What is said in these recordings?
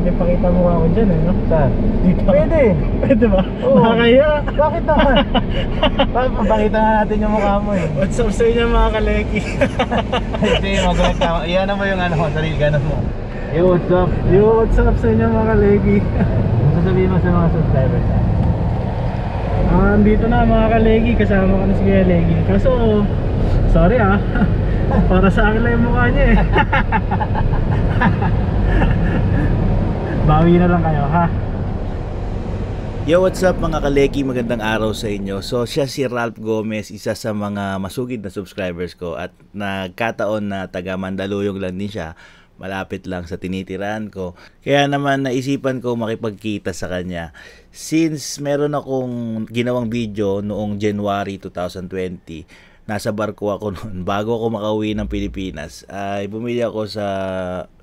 ipakita mo ako dyan eh, no? Saan? Dito. Pwede. Pwede ba? Oo. Nakakaya. Bakit naman? Pakita nga natin yung mukha mo eh. What's up sa inyo mga kaleki? Sige, mag-connect ako. Iyan mo yung ano mo, sarili ganon mo. Yo, what's up? Yo, what's up sa inyo mga kaleki? Ano sasabihin mo sa mga subscribers na? Andito na mga kaleki, kasama ko na si Kuya Legi. Kaso, sorry ah, para sa akin lang yung mukha niya eh. Bawi na lang kayo ha. Yo, what's up mga kaleki, magandang araw sa inyo. So siya si Ralph Gomez, isa sa mga masugid na subscribers ko. At nagkataon na taga Mandaluyong lang din siya, malapit lang sa tinitirahan ko. Kaya naman naisipan ko makipagkita sa kanya. Since meron akong ginawang video noong January 2020, nasa barko ako noon. Bago ako makauwi ng Pilipinas, ay bumili ako sa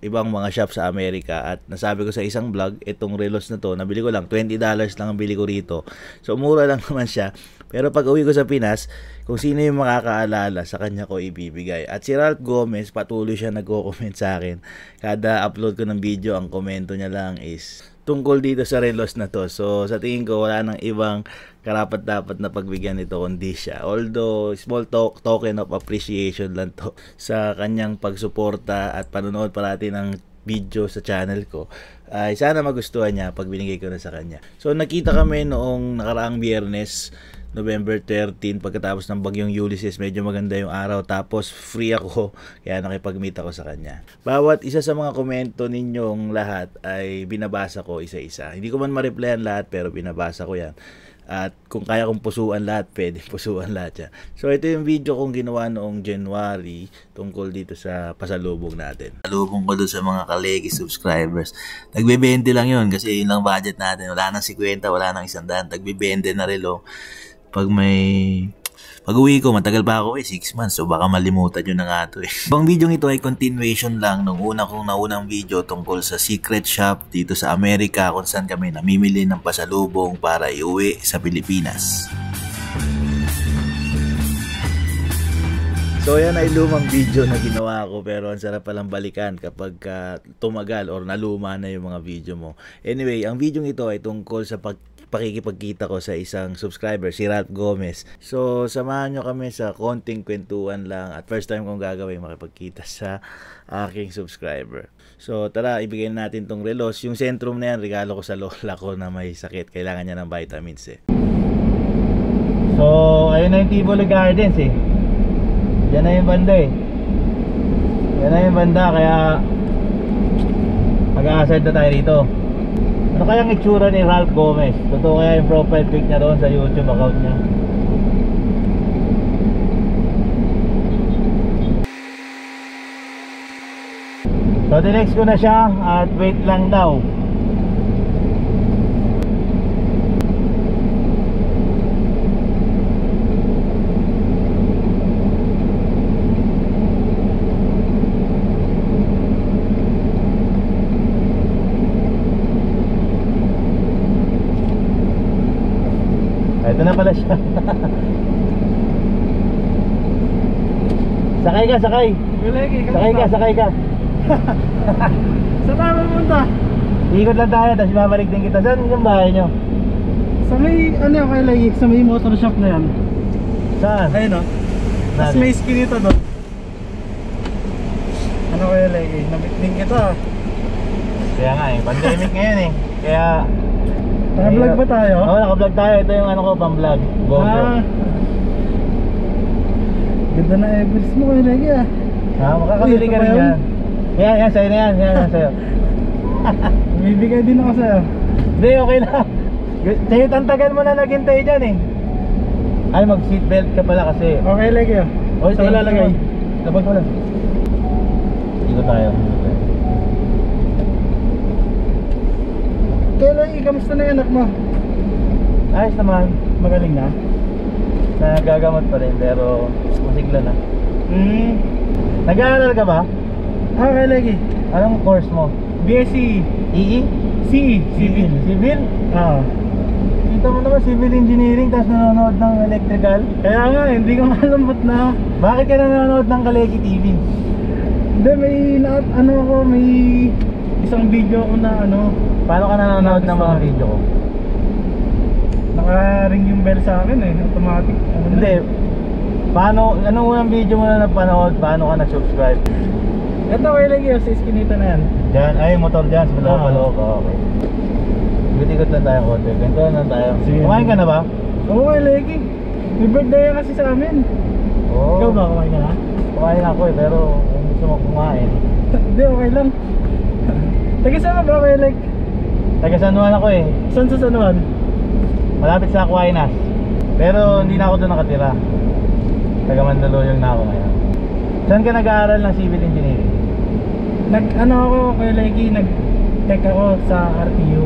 ibang mga shop sa Amerika. At nasabi ko sa isang vlog, itong relos na to, nabili ko lang, $20 lang ang bili ko rito. So mura lang naman siya. Pero pag uwi ko sa Pinas, kung sino yung makakaalala, sa kanya ko ibibigay. At si Ralph Gomez, patuloy siya nagko-comment sa akin. Kada upload ko ng video, ang komento niya lang is tungkol dito sa relos na to. So sa tingin ko wala nang ibang karapat-dapat na pagbigyan nito kundi siya. Although small token of appreciation lang to sa kanyang pagsuporta at panonood parati ng video sa channel ko, ay sana magustuhan niya pag binigay ko na sa kanya. So nakita kami noong nakaraang Biyernes, November 13, pagkatapos ng bagyong Ulysses. Medyo maganda yung araw, tapos free ako, kaya nakipag-meet ako sa kanya. Bawat isa sa mga komento ninyong lahat ay binabasa ko isa-isa. Hindi ko man ma-replyan lahat, pero binabasa ko yan. At kung kaya kong pusuan lahat, pwede pusuan lahat yan. So ito yung video kong ginawa noong January tungkol dito sa pasalubong natin. Pasalubong ko doon sa mga kaleki subscribers. Tagbe-20 lang yun kasi yun lang budget natin. Wala nang 50, wala nang 100. Tagbe-20 na relo. Pag uwi ko, matagal pa ako 6 months, so baka malimutan nyo na nga ito eh. Ibang video ito ay continuation lang nung naunang video tungkol sa secret shop dito sa Amerika kung saan kami namimili ng pasalubong para iuwi sa Pilipinas. So yan ay lumang video na ginawa ko, pero ang sarap palang balikan kapag tumagal or naluma na yung mga video mo. Anyway, ang video ito ay tungkol sa pakikipagkita ko sa isang subscriber, si Ralph Gomez. So samahan nyo kami sa konting kwentuhan lang, at first time kong gagawin makipagkita sa aking subscriber. So tara, ibigay natin tong relos. Yung Centrum na yan, regalo ko sa lola ko na may sakit, kailangan niya ng vitamins eh. So ayun na yung Tivoli Gardens eh. Yan na yung banda eh. Yan na yung banda, kaya mag-a-aside na tayo rito. Ano kayang itsura ni Ralph Gomez? Totoo kaya yung profile pic niya doon sa YouTube account niya? So dinext ko na siya at wait lang daw. Ito na pala siya. Sakay ka, sakay. Sakay ka. Saan tayo pupunta? Ikot lang tayo, tapos babalik din kita. Saan yung bahay nyo? Sa may, ano yung kay Lagi? Sa may motor shop na yan. Saan? Ayun o. Tapos may skin ito doon. Ano kaya Lagi? Nabit din kita. Kaya nga eh, pandemic ngayon eh. Kaya naka-vlog ba tayo? Oo, naka-vlog tayo. Ito yung ano ko, pang-vlog, GoPro. Ganda na Everest mo kay Lagi ah. Makakabili ka rin yan. Yan, sa'yo na yan. Yan, sa'yo. Bibigay din ako sa'yo. Hindi, okay na. Sa'yo tantagan mo na naghintay dyan eh. Ay, mag-seatbelt ka pala kasi. Okay Lagi ah. Saan mo lalagay? Labag mo lang. Dito tayo. Kaya Lagi, kamusta na yung anak mo? Ayos naman. Magaling na? Nagagamot pa rin pero masigla na. Nag-aaral ka ba? Okay Lagi. Anong course mo? BSc EE? CE. Civil. Civil? Ah. Kita mo naman civil engineering tapos nanonood ng electrical. Kaya nga, hindi ko malambot na. Bakit ka nanonood ng Kaleki TV? Hindi, may lahat, ano ako, may isang video ko na ano, Paano ka nanonood ng mga video ko? naka-ring yung bell sa akin eh, automatic. Ano na. Hindi. Paano, anong unang video mo na napanood? Paano ka nag-subscribe? Ito kay Legi, sa iskinita na yan. Diyan, ay motor dyan, sa Ah. paloob. Okay. Ikot-ikot lang tayo konti. Ganito lang tayo. Sige. Kumain ka na ba? Oo kay Legi. May birthday yan kasi sa amin. Oo. Ikaw ba, kumain ka na? Kumain ako eh, pero kung gusto mo kumain. Hindi, okay lang. Taga saan ka ba kay Leg? Taga San Juan ako eh. Saan sa San Juan? Malapit sa Aquinas. Pero hindi na ako doon nakatira. Taga Mandaluyong na ako ngayon. Saan ka nag-aaral ng civil engineering? Ano ako kay Legi, nag-tech ako sa RTU.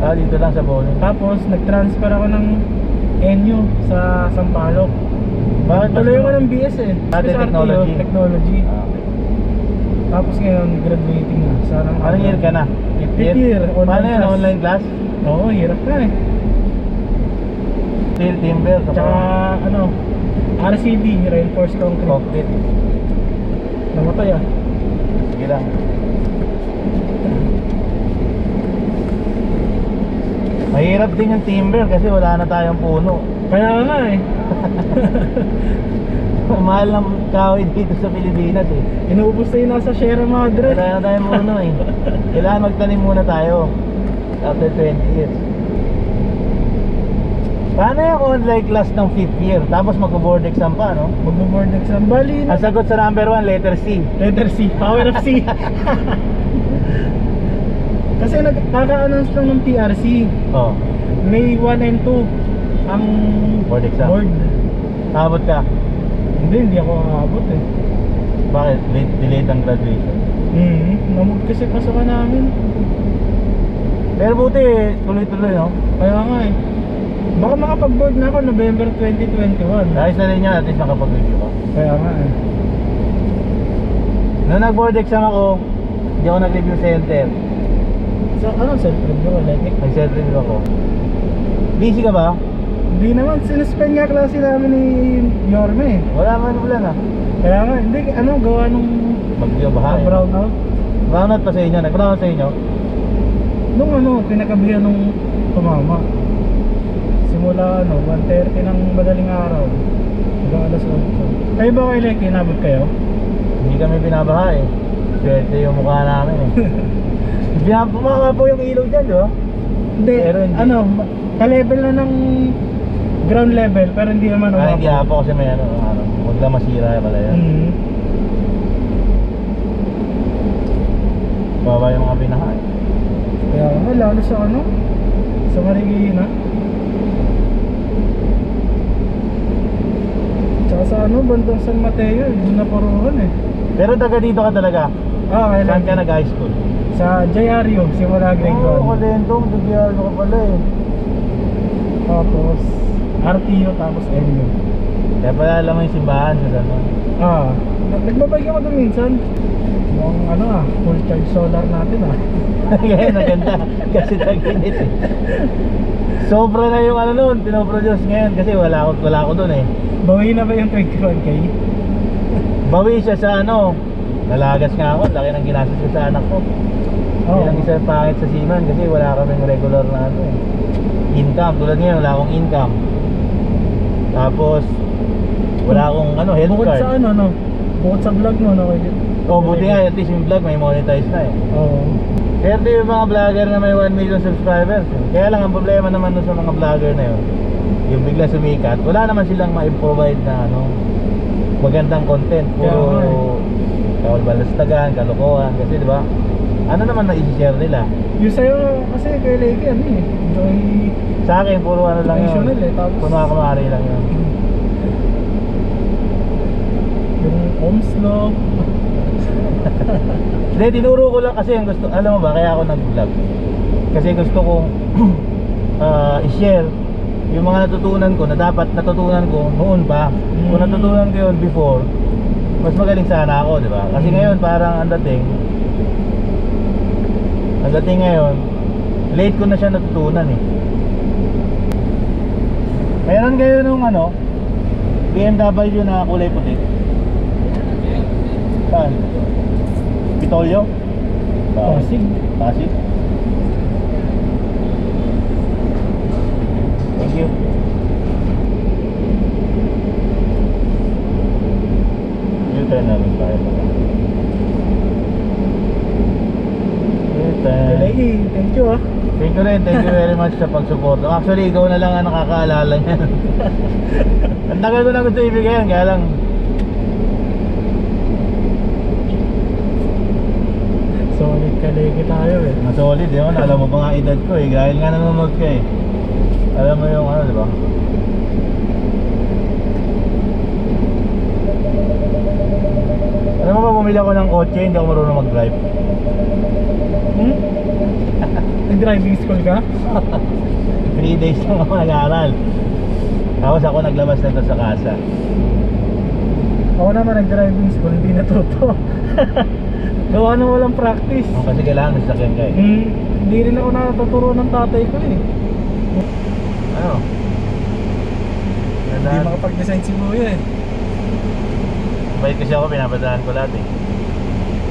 Ah, dito lang sa Bowling. Tapos nag-transfer ako ng NU sa Sampaloc. Bakit Tuloy ako ng BS eh. Dati Sa RTU, technology. Technology. Ah, okay. Tapos ngayon graduating na. Sarang Anong year ka na? Fifth year, online Paano yun? class. Online class? Oo, hirap na eh. Steel timber. Tsaka ano, RCD, Reinforced Concrete. Concrete. Namatay ah. Sige lang. Mahirap din yung timber kasi wala na tayong puno. Kaya nga eh. Mahal ng kahoy dito sa Pilipinas eh. Inuubos na yun nasa Sierra Madre. Wala na tayong puno eh. Kailangan magtanim muna tayo after 20 years. Paano yung online class ng 5th year? Tapos mag-board exam pa, no? Magbo-board exam. Bali na. Ang sagot sa number 1, letter C. Letter C. Power of C. Kasi nagkaka-announce lang ng PRC. Oh, May 1 and 2 ang board exam. board. Nakabot ka? Hindi ako aabot eh. Bakit? Delayed ang graduation. Namog kasi pasokan namin. Pero buti, tuloy-tuloy, no? Kaya nga eh. Baka makapag-board na ako November 2021. Ayos na rin yan, at least nakapag-review ka. Kaya nga eh. Nung nag-board exam ako, hindi ako nag-review center. So ano, self-review ka like? Nag-self-review ako. Busy ka ba? Hindi naman, sinuspend nga klase namin ni Yorme eh. Wala man ulan ah. Kaya nga, hindi, ano, gawa nung Bagyo, baha eh. brown out. Brownout pa sa inyo, nag-brownout sa inyo? Nung ano, pinakabihan nung tumama. Simula ano, 1:30 ng madaling araw. Hanggang alas 8. Kayo ba kay Leki, inabot kayo? Hindi kami binabaha eh. Swerte yung mukha namin eh. Bumaba po yung ilog dyan, di ba? Hindi, Pero hindi. ano, ka-level na ng ground level, pero hindi naman Ah, hindi umabot. po kasi may ano, huwag lang masira pala yan. Baba yung mga binaha eh. Kaya nga, lalo sa ano, sa Marikina. Tsaka sa ano, bandang San Mateo, doon na paruhan eh. Pero taga dito ka talaga? Ah, Saan kailan ka nag-high school? Sa Jayario, simula grade 1. Oo, Kalentong, nagyaro ka pala eh. Tapos RTO, tapos NU. Kaya pala alam mo yung simbahan sa gano'n. Ah, nagbabike ako doon minsan. Yung ano ah, full charge solar natin ah. Kaya naganda kasi tag-init eh. Sobra na yung ano nun, pinoproduce ngayon kasi wala ako doon eh. Bawi na ba yung 21K? Bawi siya sa ano, nalagas nga ako, laki ng ginastos ko sa anak ko. Oo. Bilang isa pangit sa Siman kasi wala kaming regular na ano eh. Income, tulad ngayon wala akong income. Tapos wala akong ano, health Bukod card. sa ano no? Bukod sa vlog mo no? Oh, buti nga at least yung vlog may monetize na eh. Oo. Pero yung mga vlogger na may 1 million subscribers, kaya lang ang problema naman dun sa mga vlogger na yun, yung bigla sumikat, wala naman silang ma-provide na ano, magandang content. Puro kawal balastagan, kalokohan, kasi di ba? Ano naman na i-share nila? Yung sa'yo kasi kay Leki ano eh, enjoy. Sa akin, puro ano lang yun. Traditional eh, tapos Puno kumari lang yun. yung Ohm's Law. Hindi, tinuro ko lang kasi yung gusto, alam mo ba, kaya ako nag-vlog. Kasi gusto kong i-share yung mga natutunan ko na dapat natutunan ko noon pa. Kung natutunan ko yun before, mas magaling sana ako, di ba? Kasi ngayon parang ang dating ngayon, late ko na siya natutunan eh. Mayroon kayo nung ano, BMW na kulay puti. Saan? Pitolyo? Pasig. Pasig. Thank you. U-turn namin tayo. U-turn. Lagi, thank you ah. Thank you rin, thank you very much sa pag-support. Actually, ikaw na lang ang nakakaalala niyan. Ang tagal ko na gusto ibigay yan, kaya lang Solid kalegi tayo eh. solid yun, alam mo pa nga edad ko eh, dahil nga nanonood ka eh. Alam mo yung ano, di ba? Alam mo ba, bumili ako ng kotse, hindi ako marunong mag-drive. Hmm? Nag-driving school ka? 3 days lang ako nag-aaral. Tapos ako naglabas na ito sa kasa. Ako naman nag-driving school, hindi natuto. Gawa na walang practice. Kasi kailangan nasakyan ka eh. Hindi rin ako natuturo ng tatay ko eh. Ano? Hindi makapag-design si Kuya eh. Bait kasi ako, pinapadaan ko lahat eh.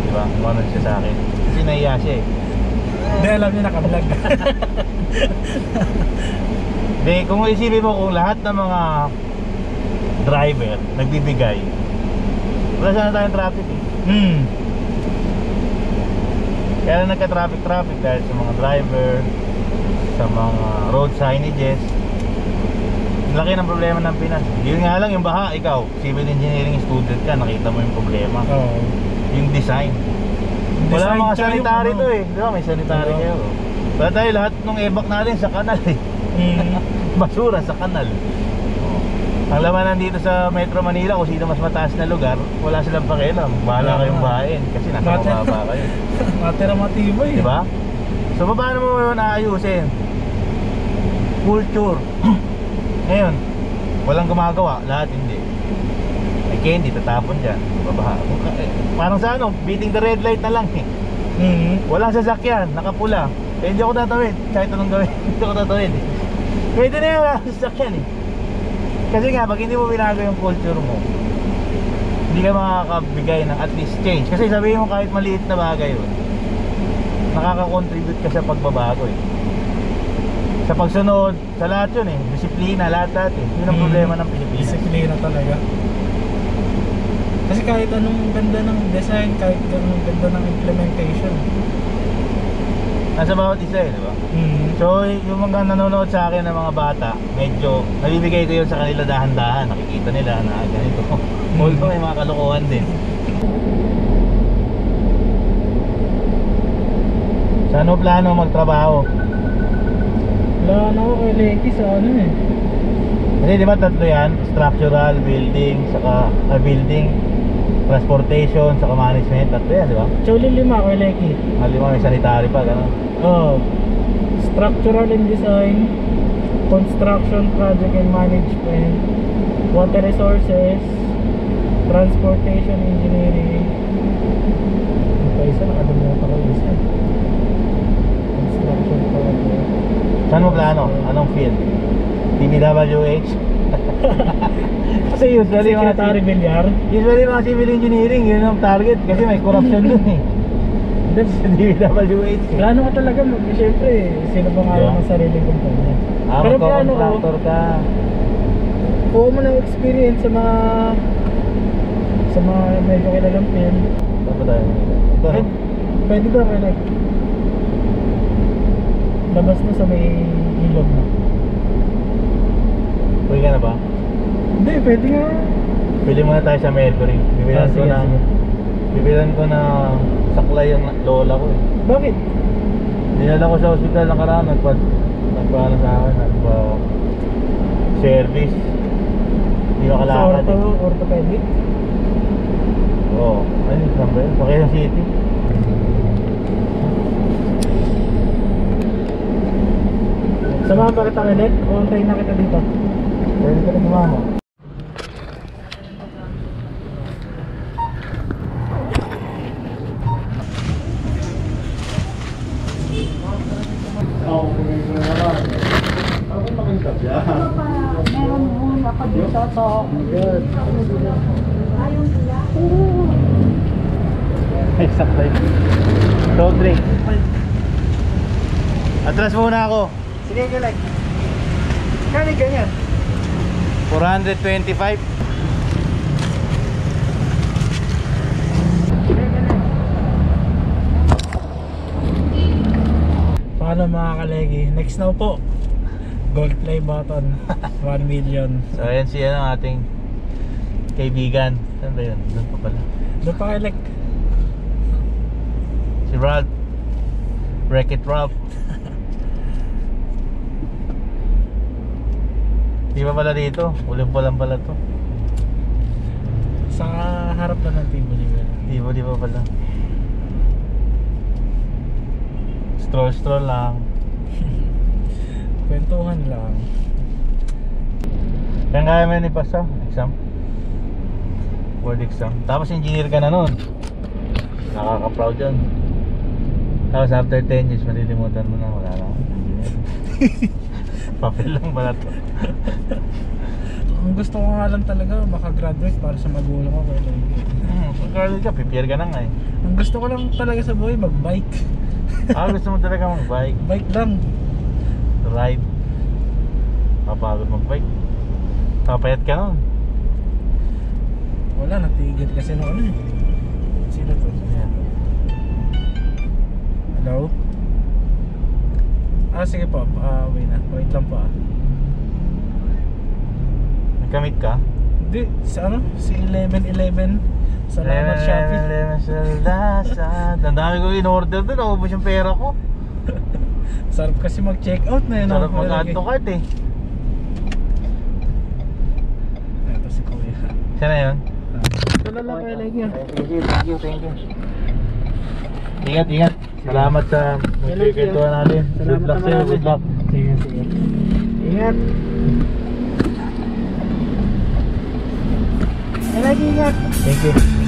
Diba? Kung ano siya sa akin. Kasi nahiya siya eh. Hindi, alam niya naka-vlog. Hindi, kung isipin mo kung lahat ng mga driver nagbibigay, wala sana tayong traffic eh. Kaya na nagka-traffic dahil sa mga driver, sa mga road signages. Laki ng problema ng Pinas. Yun nga lang yung baha, ikaw, civil engineering student ka, nakita mo yung problema. Oo. Yung design. Wala mga sanitary to eh. Di ba? May sanitary kayo. Wala tayo, lahat ng ebak natin sa kanal eh. Basura sa kanal. Ang laman nandito sa Metro Manila, kung sino mas mataas na lugar, wala silang pakialam. Bahala kayong bahain kasi nasa mababa kayo. Matira matibay eh. Di ba? So paano mo yun naayusin? Culture. Ngayon, walang gumagawa, lahat hindi. May candy, tatapon dyan, babaha. Parang sa ano, beating the red light na lang eh. Walang sasakyan, nakapula. Eh hindi ako tatawid, kahit anong gawin, hindi ako tatawid eh. Pwede na yung walang sasakyan eh. Kasi nga, pag hindi mo binago yung culture mo, hindi ka makakabigay ng at least change. Kasi sabihin mo kahit maliit na bagay yun, nakaka-contribute ka sa pagbabago eh. Sa pagsunod, sa lahat yun eh. Disiplina, lahat eh. Yun ang problema ng Pilipinas. Disiplina talaga. Kasi kahit anong ganda ng design, kahit anong ganda ng implementation, nasa bawat isa eh, di ba? So, yung mga nanonood sa akin ng mga bata, medyo nabibigay ko yun sa kanila dahan-dahan. Nakikita nila na ganito. Although may mga kalokohan din. Saan mo plano magtrabaho? wala na ako kay Lecky sa ano eh. Kasi di ba tatlo yan? Structural, building, saka building, transportation, saka management. Tatlo yan, di ba? Actually 5 kay Lecky. Lima, may sanitary pa, gano'n. Oh, structural and design, construction, project and management, water resources, transportation engineering. Yung pa isa, nakalimutan ko isa. Construction project. Saan mo plano? Anong field? DPWH? Kasi usually mga Secretary Villar. usually mga civil engineering, yun ang target kasi may corruption dun eh. Sa DPWH eh. Plano ko talaga, siyempre, sino bang ayaw ng sariling kumpanya. Pero plano ko, Magko-contractor ka. kuha mo ng experience sa mga medyo kilalang field. Saan ba tayo? Ito, no? Pwede ba like labas na sa may ilog na? Uwi ka na ba? Hindi, pwede nga. Pili muna tayo sa Mercury. Bibilan ko sige, ng sige. bibilan ko na saklay yung lola ko eh. Bakit? Dinala ko sa ospital nakaraan, nagpaano sa akin, service. Hindi makalakad Sa eh. orthopedic? Oo. Ayun, saan ba yun? Sa Quezon City. Samahan ba kita ulit? O antayin na kita dito? Pwede ka rin gumama. Meron muna ako dito to. Good. Ayun sila. Ay, saklay. Soft drink. Atras muna ako. Sige, galag. Kani ganyan? 425. Paano mga kalegi? Next na po. Gold play button. 1 million. So ayan si ano, ating kaibigan. Saan ba yun? Doon pa pala. Doon pa kay Lek. Si Ralph. Wreck-It Ralph. Di ba pala dito? Ulim pa lang pala to. Sa harap na ng Tivoli. Di ba pala? Stroll lang. Kwentuhan lang. Kaya mo yun ipasa? Exam? Board exam. Tapos engineer ka na nun. Nakaka-proud yun. Tapos after 10 years malilimutan mo na wala na akong engineer. Papel lang pala to. Ang gusto ko nga lang talaga makagraduate para sa magulang ko. Pag-graduate ka, prepare ka na nga eh. Ang gusto ko lang talaga sa buhay mag-bike. Gusto mo talaga mag-bike? Bike lang. Ride. Kapagod mag-bike. Papayat ka nun. Wala, natigil kasi nung ano eh. Sino to? Yeah. Hello? Sige po, wait lang po Nagkamit ka? Hindi, sa ano? Si 1111. Salamat Shopee. Ang dami ko in-order doon, naubos yung pera ko. Sarap kasi mag-check out na yun. Sarap mag-add to cart eh. Ito si Kuya. Saan na yun? Ito na lang kaya like yun. Thank you. Ingat. Salamat sa magkikwentuhan natin. Good luck sa'yo, good luck. Sige. Ingat. Ingat. Thank you.